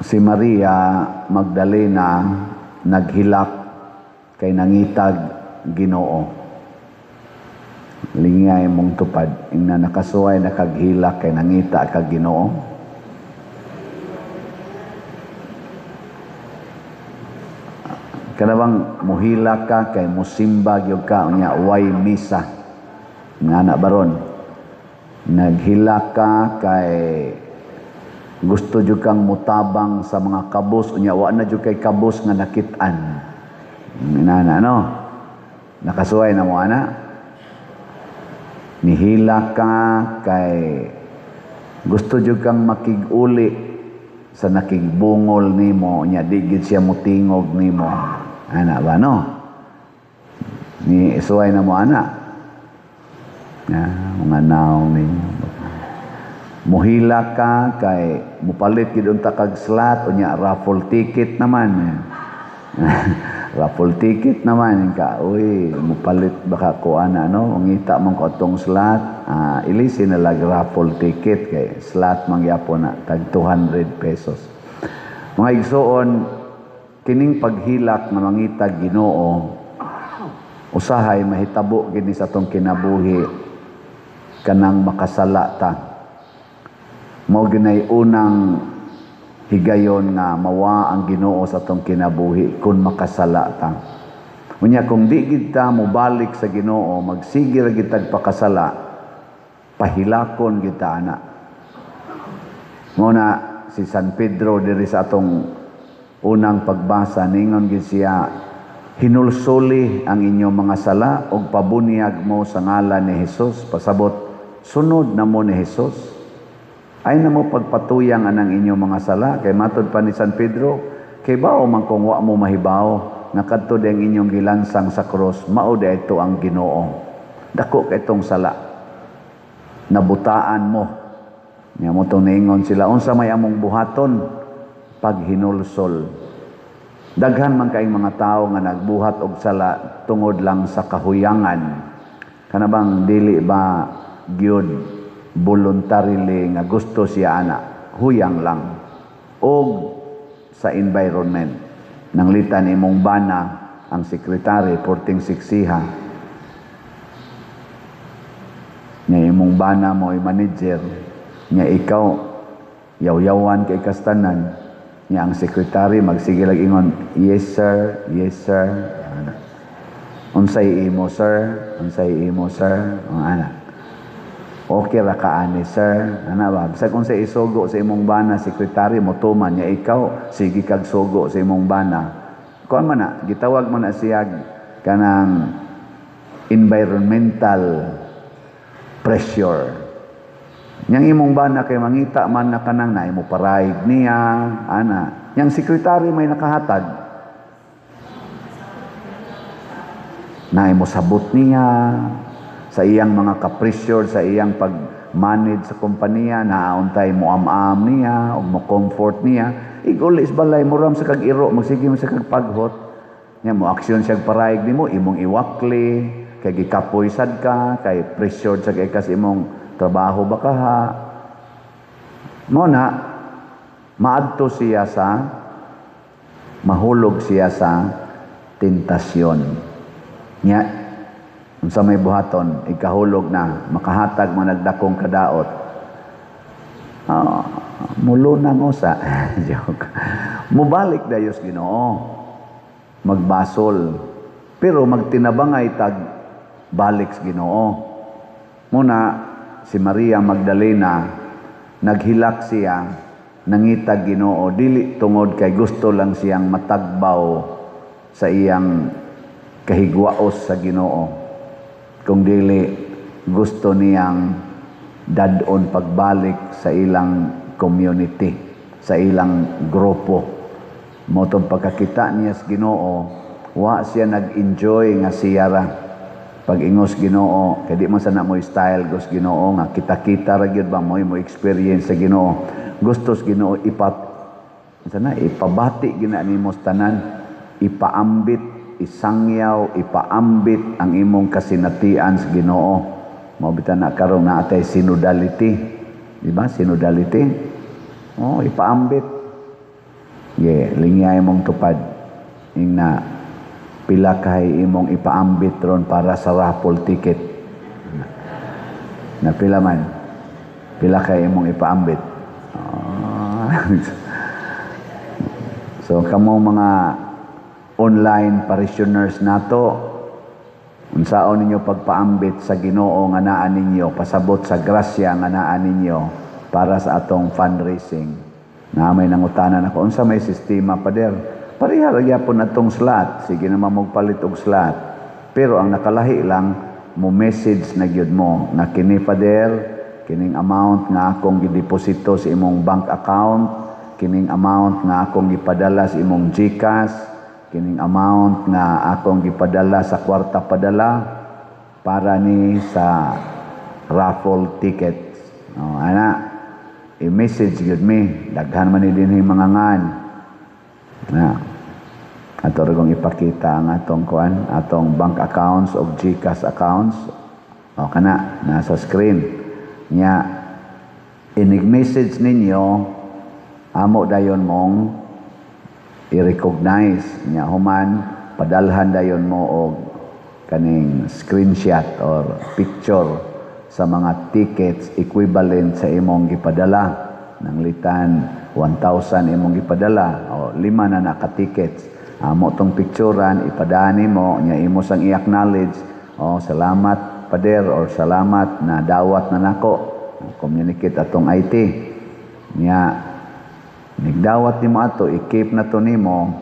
Si Maria Magdalena naghilak kay nangitag Ginoo. Lingay mong tupad, ingna nakasuway nakaghilak kay nangita kag Ginoo. Kanabang muhilak ka kay musimba gyud ka unya way misa. Nga na baron. Naghilak ka kay gusto jud kang mutabang sa mga kabus unya wa na jud kay kabus nga nakit-an. Inana no. Nakasuway na mo ana. Nihilak ka kay gusto jud kang makig-uli sa nakigbungol nimo unya di gid siya mutingog nimo. Ana ba no? Ni suway na mo ana. Mga naong ninyo. Muhila ka kay mupalit gid unta kag slot unya raffle ticket naman. Raffle ticket naman ka. Uy, mupalit baka ko ana no, ngita man ko tong slot. Ilisin na lag raffle ticket kay slot mangyapon na tag 200 pesos. Mga igsoon, kining paghilak na mangitag Ginoo usahay mahitabo gid sa tong kinabuhi kanang makasala ta. Mao ginay unang higayon nga mawa ang Ginoo sa tong kinabuhi kung makasala ta. Unya kung di gid ta mobalik sa Ginoo, magsige ra gid tag pakasala, pahilakon gid ta ana. Mao na si San Pedro diri sa atong unang pagbasa ningon gid siya, hinulsuli ang inyong mga sala ug pabunyag mo sa ngalan ni Hesus. Pasabot sunod na mo ni Hesus. Ay na mo pagpatuyang anang inyong mga sala. Kay matod pa ni San Pedro, kay bao man kung wa mo mahibaw nga kadto ang inyong gilansang sa cross, mao di ito ang Ginoo. Dako kay itong sala. Nabutaan mo. Nya mo tong ningon sila, unsa may among buhaton pag hinulsol. Daghan man kaayong mga tao nga nagbuhat og sala tungod lang sa kahuyangan. Kanabang dili ba gyud voluntarily nga gusto siya ana, huyang lang. Og sa environment. Nanglitan imong bana ang sekretary porting siksiha. Nya imong bana mo ay manager. Nya ikaw yaw-yawan kay kastanan. Nya ang secretary magsige lang ingon, yes sir, yes sir. Unsay imo sir, unsay imo sir. Ana. Okay ra ka ani sir. Ana ba? Bisag unsay isugo sa imong bana secretary mo tuman nya ikaw sige kag sugo sa imong bana. Kuan man na gitawag man na siya kanang environmental pressure. Yang imong bana kay mangita man na kanang na imo paraig niya, ana. Yang sekretary may nakahatag. Na imo sabot niya sa iyang mga kapressure, sa iyang pag-manage sa kompanya, naauntay mo am-am niya, o mo comfort niya. Igulis balay mo ram sa kag-iro, magsige mo sa kag-paghot. Nya mo aksyon siya paraig nimo, imong iwakli, kay gikapoy sad ka, kay pressured sa kay kas imong trabaho ba ka ha? Muna, maadto siya sa, mahulog siya sa tentasyon. Nya, sa may buhaton, ikahulog na, makahatag managdakong kadaot. Mulunang usa. Joke. Mubalik dayos Ginoo. Magbasol. Pero magtinabangay tag balik sa Ginoo. Muna, si Maria Magdalena naghilak siya nangitag Ginoo dili tungod kay gusto lang siyang matagbaw sa iyang kahigwaos sa Ginoo, kung dili gusto niyang dadon pagbalik sa ilang community, sa ilang grupo. Motong pagkakita niya sa Ginoo, wa siya nag-enjoy nga siya ra pag ingos Ginoo, kay di man sana mo style gos Ginoo nga kita-kita ra gyud ba mo experience sa Ginoo. Gustos Ginoo ipabati gina nimo tanan, ipaambit, isangyaw, ipaambit ang imong kasinatian sa Ginoo. Mao bitan na karon na atay synodality. Di ba? Synodality. Ipaambit. Lingay mong tupad. Ing na pila kay imong ipaambit ron para sa raffle ticket. Na pila man. Pila kay imong ipaambit. So kamo mga online parishioners nato, unsaon ninyo pagpaambit sa Ginoo nga naa ninyo, pasabot sa grasya nga naa ninyo para sa atong fundraising. Na may nangutanan ako, unsa may sistema pader? Pareha ra gyapon atong slot, sige naman magpalit og slot. Pero ang nakalahi lang mo message na gyud mo na kini pader, kining amount nga akong gideposito sa imong bank account, kining amount nga akong gipadala sa imong GCash, kining amount nga akong gipadala sa kwarta padala para ni sa raffle tickets. Ana, i-message yun me. Daghan man ni din yung mga ngan. Ato rin kong ipakita ang atong bank accounts o GCash accounts. O kana, nasa screen. Nya, inig-message ninyo, amo dayon mong i-recognize. Nya, human, padalhan dayon mo og kaning screenshot or picture sa mga tickets equivalent sa imong gipadala. Nang litan 1,000 imong gipadala o 5 na naka-tickets. Amo tong picturean, ipadani mo, nya imo sang i-acknowledge, salamat pader or salamat na dawat na nako. Communicate atong IT. Nya nigdawat nimo ato, i-keep na to nimo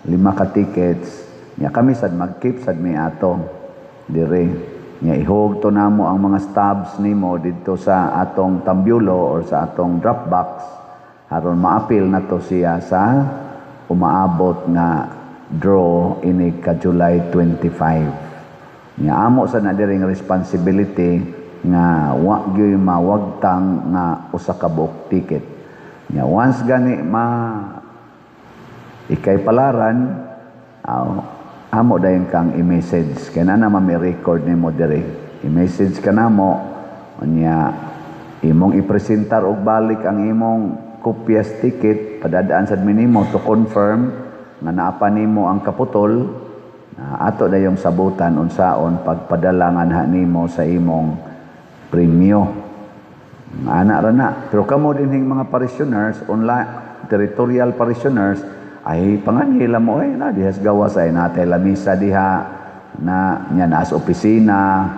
5 ka tickets. Nya kami sad mag-keep sad mi ato dire. Nya ihog to namo ang mga stubs nimo didto sa atong tambyulo or sa atong Dropbox aron ma-appeal na to siya sa umaabot na draw ini ka July 25. Nya amo sa na diring responsibility nga wa gyud mawagtang nga usa ka book ticket. Nya once gani ikay palaran, amo dayon kang i-message kay na may record nimo dire. I-message ka namo nya imong ipresentar og balik ang imong kopyas ticket, padadaan sad minimo to confirm nga naapa nimo ang kaputol. Ato dayong sabutan unsaon pagpadala nga nimo sa imong premyo. Ana ra na. Pero kamo dinhing mga parishioners, online territorial parishioners, ay panganhila mo na dihas gawas ay natay lamisa diha na nya nas opisina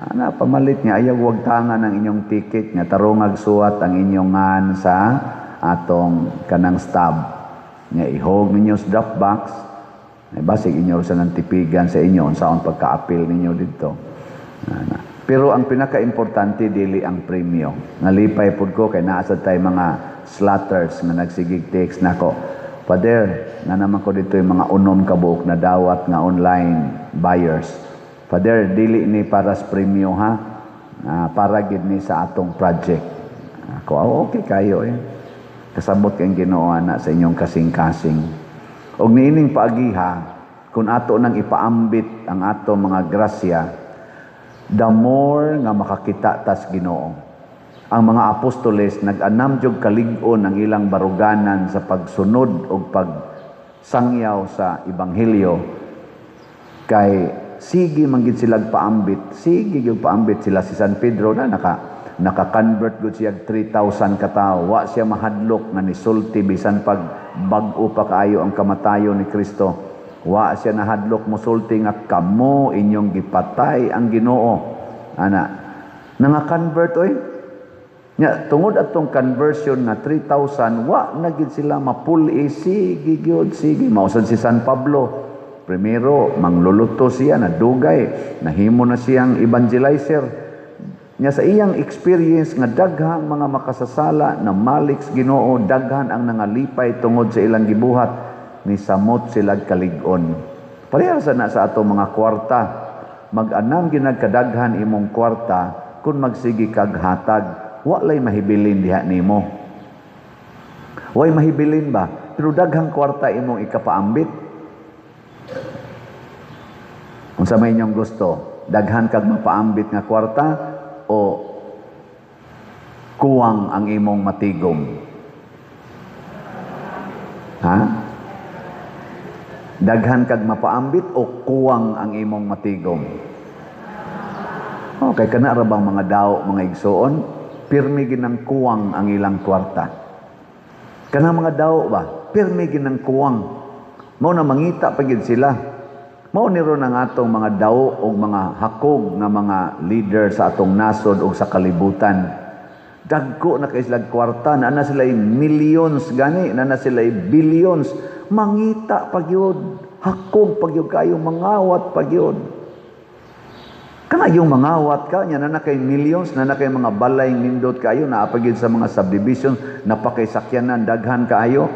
ana pamalit niya ayaw wag tangan ang inyong ticket nya tarong agsuwat ang inyong ngan sa atong kanang stub nya ihog ninyo sa Dropbox basig inyo sa nantipigan sa inyo unsaon pagka-appeal ninyo didto. Pero ang pinaka-importante dili ang premyo. Nalipay pud ko kay naa sad tay mga slatters nga nagsigig text nako. Father, na naman ko dito yung mga unom kabuok na dawat nga online buyers. Father, dili ni para sa premyo ha. Para gid ni sa atong project. Ako, okay kayo Kasabot kayong Ginoo na sa inyong kasing-kasing. Og niining paagiha, kung ato nang ipaambit ang ato mga grasya, the more nga makakita tas Ginoo. Ang mga apostoles nag-anam jud kalig-on ang ilang baruganan sa pagsunod o pagsangyaw sa ebanghelyo kay sige man gid sila paambit, sige gyud paambit sila si San Pedro na naka-convert gud siya 3,000 ka tawo. Wa siya mahadlok nga nisulti bisan pag bag-o pa kaayo ang kamatayon ni Kristo. Wa siya nahadlok mosulti nga kamo inyong gipatay ang Ginoo. Ana, nanga-convert nya tungod atong conversion nga 3,000 wa na gid sila mapuli sige gyud sige mausad si San Pablo. Primero mangluluto siya na dugay, nahimo na siyang evangelizer. Nya sa iyang experience nga daghang mga makasasala na malik sa Ginoo, daghan ang nangalipay tungod sa ilang gibuhat ni samot sila kalig-on. Pareha na sa ato mga kwarta. Mag-anang ginagkadaghan imong kwarta kung magsigi kag hatag. Walay mahibilin diha nimo. Way mahibilin ba? Pero daghang kwarta imong ikapaambit. Unsa may inyong gusto? Daghan kag mapaambit nga kwarta o kuwang ang imong matigom? Ha? Daghan kag mapaambit o kuwang ang imong matigom? Okay, kana ra bang mga daw, mga igsoon, pirmi ginang kuwang ang ilang kwarta. Kana mga daw ba, pirmi ginang kuwang. Mao na mangita pagid sila. Mao ni ron ang atong mga daw o mga hakog nga mga leader sa atong nasod o sa kalibutan. Dagko na kay sila kwarta, na sila millions gani, na sila billions. Mangita pagyud, hakog pagyud kayo, mangawat pagyud. Kana yung mangawat ka, nya na kay millions, na kay mga balay nindot kayo, naapagid sa mga subdivision, napakaysakyanan, daghan kaayo.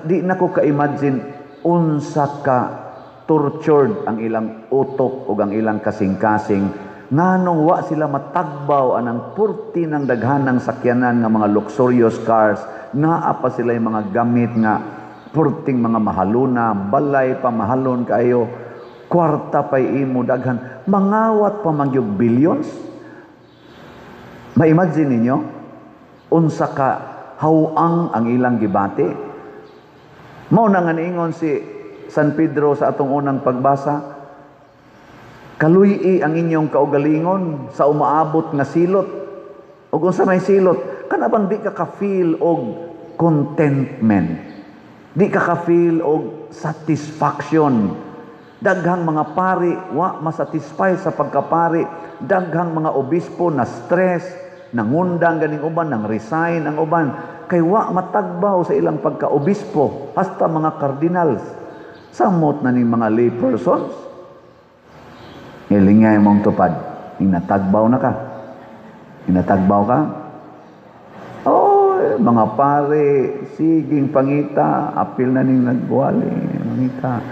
Di na ko ka-imagine, unsa ka tortured ang ilang utok o ang ilang kasing-kasing, nganong wa sila matagbaw anang purti ng daghanang sakyanan nga mga luxurious cars, naa pa sila yung mga gamit nga purting mga mahaluna, balay pa mahalon kayo, kwarta pa'y imo daghan, mangawat pa magyog billions. Ma-imagine ninyo, unsa ka hawang ang ilang gibati. Mao na nga niingon si San Pedro sa atong unang pagbasa, kaluy-i ang inyong kaugalingon sa umaabot nga silot. O kung sa may silot, kanabang di ka ka-feel og contentment. Di ka ka-feel og satisfaction. Daghang mga pari, wa masatisfy sa pagkapari. Daghang mga obispo na stress, nangundang ganing uban, nang resign ang uban. Kay wa matagbaw sa ilang pagka-obispo, hasta mga cardinals. Samot na ni mga lay persons. Ilingay mong tupad, inatagbaw na ka. Inatagbaw ka? Oh, mga pare, siging pangita, apil na ning nagbuwali, mangita.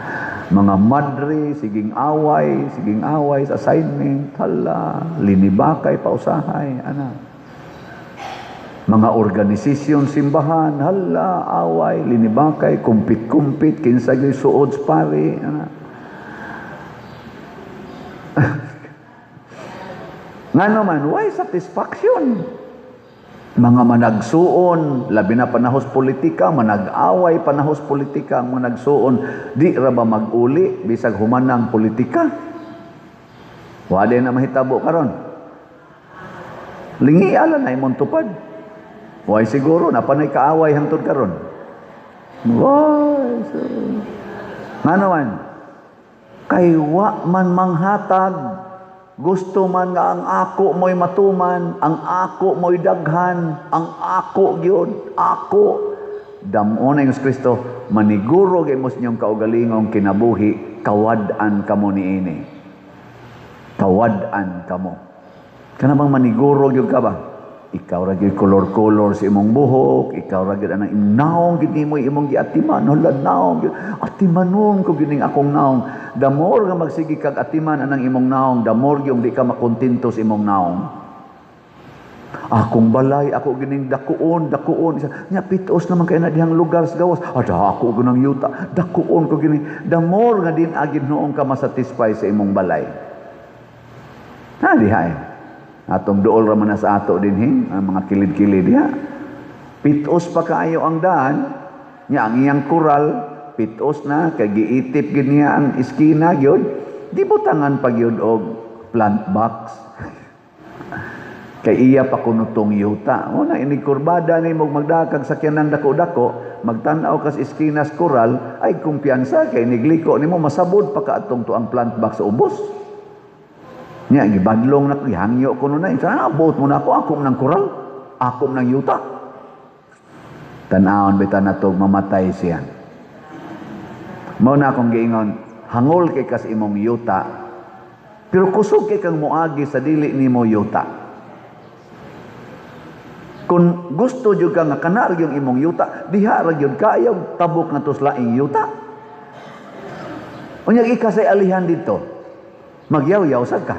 Mga madre, siging away sa assignment, hala, linibakay, pausahay, ana. Mga organisasyon, simbahan, hala, away, linibakay, kumpit-kumpit, kinsay suod pare, ana. Nga naman, why satisfaction? Mga managsuon, labi na panahos politika, manag-away panahos politika, ang managsuon, di ra ba mag-uli, bisag humanang politika? Wala na mahitabo karon. Lingi ala na imong tupad. Why siguro, napanay kaaway hangtod karon. Why? Nga naman, kay wa man manghatag, gusto man nga ang ako mo'y matuman, ang ako mo'y daghan, ang ako gyud, ako. Damo na yung Kristo, maniguro kay mo sa inyong kaugalingong kinabuhi, kawad-an kamo niini. Kawad-an kamo. Kana bang maniguro gyud ka ba? Ikaw ra gyud color-color sa imong buhok, ikaw ra gyud anang naong gyud nimo imong giatiman, hala naong gyud. Atimanon ko gyud ning akong naong. The more nga magsigi kag atiman anang imong naong, the more yung di ka makontento sa imong naong. Akong balay, ako gining dakuon. Nya pitos naman kay na dihang lugar sa gawas. Ada ako gunang yuta, dakuon ko gini. The more nga din agid noong ka masatisfy sa imong balay. Ha dihay. Atong duol ra man sa ato dinhi, ang mga kilid-kilid diha. Pitos pa kaayo ang daan, nya ang iyang kural pitos na kay giitip gid niya ang iskina gyud, di butangan pa gyud og plant box. Kay iya pa kunutong yuta. O na ini kurbada ni mo magdakag sakyanan dako-dako, magtan-aw kas iskinas kural, ay kumpiyansa kay nigliko nimo masabod pa kaadtong to ang plant box sa ubos. Nya gibadlong na gihangyo kuno na, sana abot mo na ako nang kural, ako nang yuta. Tan-awon bitan natog mamatay siya. Mao na akong giingon, hangol kay kas imong yuta, pero kusog kay kang moagi sa dili nimo yuta. Kung gusto jud ka nga kana yung imong yuta, diha ra gyud kaayo tabok nga tuslaing yuta. Unya ikasay alihan dito, magyaw-yaw sad ka.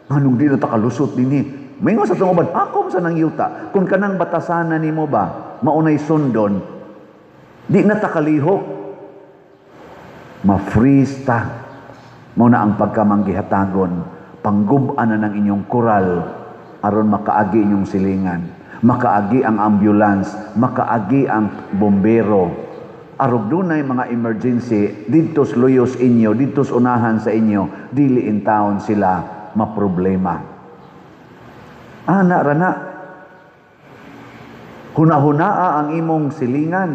Anong di na takalusot dinhi? Mingo sa tungoban, ako sa nang yuta. Kung kanang batasanan nimo ba, maunay sundon, di na takalihok. Ma-freeze ta. Mao na ang pagkamanggihatagon, panggub-an na ng inyong kural aron makaagi inyong silingan, makaagi ang ambulance, makaagi ang bombero, arog dunay mga emergency didto sa luyos inyo, didto sa unahan sa inyo, dili in town sila maproblema. Ana rana, hunahunaa ang imong silingan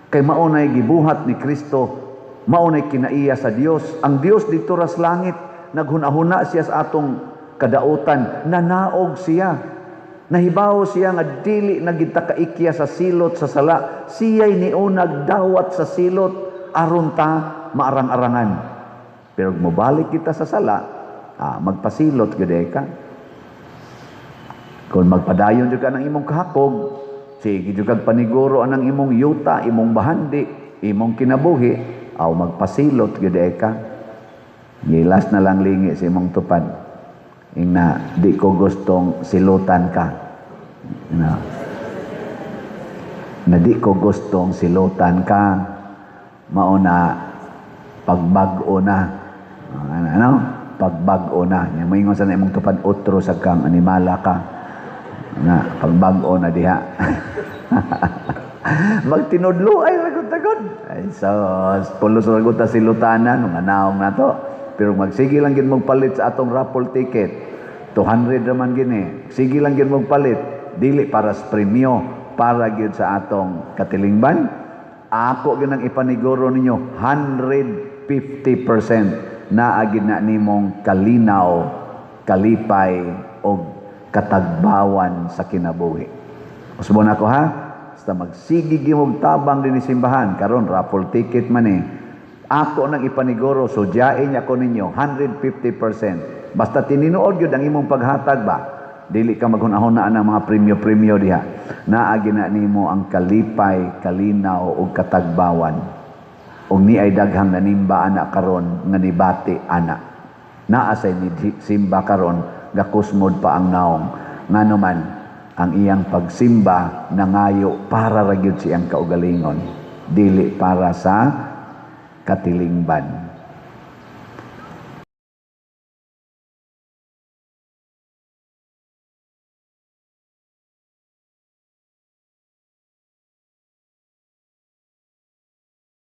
kay maunay gibuhat ni Kristo, maunay kinaiya sa Dios. Ang Dios dito ras langit, naghunahuna siya sa atong kadautan, nanaog siya. Nahibaw siya nga dili nagita kaikya sa silot sa sala. Siya'y niunag dawat sa silot aron ta maarang-arangan. Pero mobalik kita sa sala, magpasilot gid ka. Kung magpadayon jud ka ng imong kahakog, sige jud kag paniguro anang imong yuta, imong bahandi, imong kinabuhi, aw magpasilot gid ka. Gilas na lang lingi sa imong tupad. Ingna di ko gustong silutan ka. Na di ko gustong silutan ka, mauna pagbag-o na. Ano? Pagbag-o na. Yung maingon sa na imong tupad, utro sa kang animala ka. Na pagbag-o na diha. Magtinudlo ay ragod-ragod. Ay pulos ragot ta silutanan ng anaong nato. Pero magsige lang gid mong palit sa atong raffle ticket. 200 naman gini. Sige lang gid mong palit. Dili para sa premyo, para gid sa atong katilingban. Ako ginang ipaniguro ninyo 150% na agid na nimong kalinaw, kalipay o katagbawan sa kinabuhi. Usbon ako ha. Basta magsigi gimog tabang din simbahan karon raffle ticket man eh. Ako nang ipaniguro, so diyain ako ninyo 150%. Basta tinuod gyud ang imong paghatag ba, dili ka maghunahunaan ng mga premyo-premyo diha. Naagi na nimo ang kalipay, kalinaw ug katagbawan. Ug ni ay daghang nanimba ana karon nga nibati ana. Naa say ni simba karon gakusmod pa ang naong. Nganuman ang iyang pagsimba nangayo para ra gyud siyang kaugalingon, dili para sa katilingban.